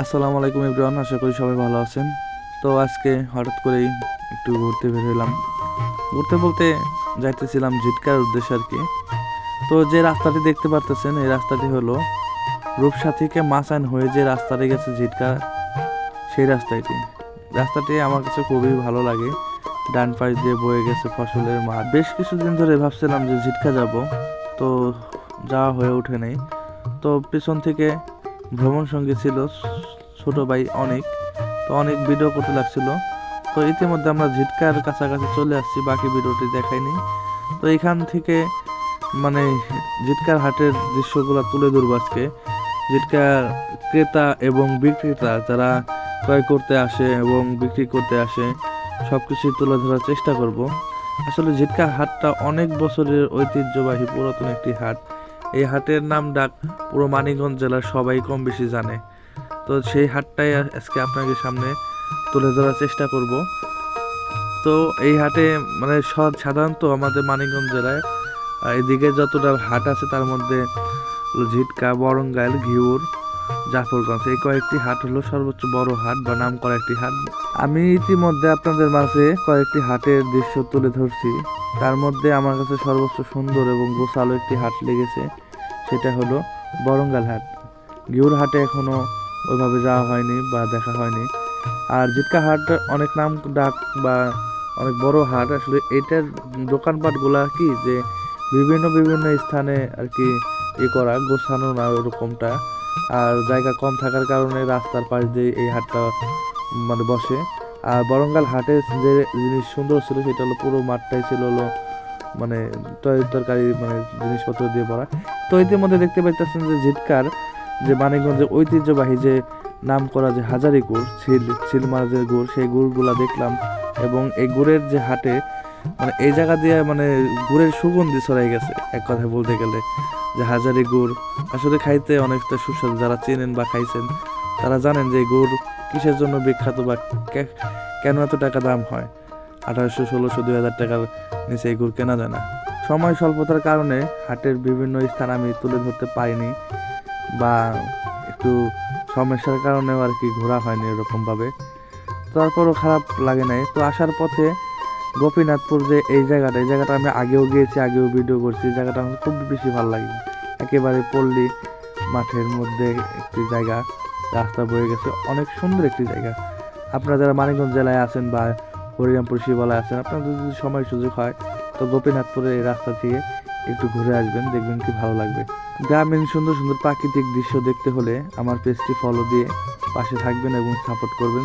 আসসালামু আলাইকুম এভরিওয়ান, আশা করি সবাই ভালো আছেন। তো আজকে হঠাৎ করেই একটু ঘুরতে বের হলাম। ঘুরতে বলতে যাইতেছিলাম ঝিটকার উদ্দেশ্যে আর কি। তো যে রাস্তাটি দেখতে পারতেছেন এই রাস্তাটি হলো রূপসা থেকে মাচান হয়ে যে রাস্তাটি গেছে ঝিটকা, সেই রাস্তাটি আমার কাছে খুবই ভালো লাগে। ডান পাশ দিয়ে বয়ে গেছে ফসলের মাঠ। বেশ কিছুদিন ধরে ভাবছিলাম যে ঝিটকা যাব, তো যাওয়া হয়ে ওঠে নাই। তো পিছন থেকে ভ্রমণ সঙ্গী ছিল ছোট ভাই অনেক, তো অনেক ভিডিও করতে লাগছিল। তো ইতিমধ্যে আমরা ঝিটকার কাছাকাছি চলে আসছি, বাকি ভিডিওটি দেখাইনি। তো এখান থেকে মানে ঝিটকার হাটের দৃশ্যগুলো তুলে ধরবো আজকে। ঝিটকার ক্রেতা এবং বিক্রেতা যারা ক্রয় করতে আসে এবং বিক্রি করতে আসে সবকিছু তুলে ধরার চেষ্টা করব। আসলে ঝিটকা হাটটা অনেক বছরের ঐতিহ্যবাহী পুরাতন একটি হাট। এই হাটের নাম ডাক পুরো মানিকগঞ্জ জেলার সবাই কম বেশি জানে। তো সেই হাটটাই আজকে আপনাকে সামনে তুলে ধরার চেষ্টা করব। তো এই হাটে মানে সাধারণত আমাদের মানিকগঞ্জ জেলায় এদিকে যতটা হাট আছে তার মধ্যে ঝিটকা, বরঙ্গাইল, ঘিওর, জাফরগঞ্জ এই কয়েকটি হাট হলো সর্বোচ্চ বড় হাট বা নাম করা একটি হাট। আমি ইতিমধ্যে আপনাদের মাঝে কয়েকটি হাটের দৃশ্য তুলে ধরছি। তার মধ্যে আমার কাছে সর্বোচ্চ সুন্দর এবং গোছালো একটি হাট লেগেছে, সেটা হলো বরঙ্গাইল হাট। ঘিওর হাটে এখনো ওইভাবে যাওয়া হয়নি বা দেখা হয়নি। আর ঝিটকা হাট অনেক নাম ডাক বা অনেক বড় হাট। আসলে এটার দোকানপাটগুলা কি যে বিভিন্ন বিভিন্ন স্থানে আর কি করা গোছানো না ওরকমটা। আর জায়গা কম থাকার কারণে রাস্তার পাশ দিয়ে এই হাটটা মানে বসে। আর বরঙ্গাল হাটে যে জিনিস সুন্দর ছিল সেটা হলো পুরো মাঠটাই ছিল হলো মানে তরকারি মানে জিনিসপত্র দিয়ে ভরা। তো ইতিমধ্যে দেখতে পাইতেছেন যে ঝিটকার যে মানিকগঞ্জের ঐতিহ্যবাহী যে নাম করা যে হাজারি গুড়, ছিলমারা যে গুড়, সেই গুড়গুলা দেখলাম। এবং এই গুড়ের যে হাটে মানে এই জায়গা দিয়ে মানে গুড়ের সুগন্ধি ছড়াই গেছে এক কথায় বলতে গেলে। যে হাজারি গুড় আসলে খাইতে অনেকটা সুস্বাদু, যারা চেনেন বা খাইছেন তারা জানেন যে গুড় কিসের জন্য বিখ্যাত বা কেন এত টাকা দাম হয়। 1800, 1600, 2000 টাকার নিচে এই গুড় কেনা যায় না। সময় স্বল্পতার কারণে হাটের বিভিন্ন স্থান আমি তুলে ধরতে পারিনি বা একটু সমস্যার কারণেও আর কি ঘোরা হয়নি এরকমভাবে। তারপরও খারাপ লাগে নাই। তো আসার পথে গোপীনাথপুর যে এই জায়গাটা আমি আগেও গিয়েছি, আগেও ভিডিও করছি। এই জায়গাটা আমার খুব বেশি ভালো লাগে। একেবারে পল্লী মাঠের মধ্যে একটি জায়গা, রাস্তা বয়ে গেছে, অনেক সুন্দর একটি জায়গা। আপনারা যারা মানিকগঞ্জ জেলায় আছেন বা হরিরামপুর শিবালয় আছেন, আপনাদের যদি সময় সুযোগ হয় তো গোপীনাথপুরের এই রাস্তা দিয়ে একটু ঘুরে আসবেন, দেখবেন কি ভালো লাগবে। গ্রামীণ সুন্দর সুন্দর প্রাকৃতিক দৃশ্য দেখতে হলে আমার পেজটি ফলো দিয়ে পাশে থাকবেন এবং সাপোর্ট করবেন।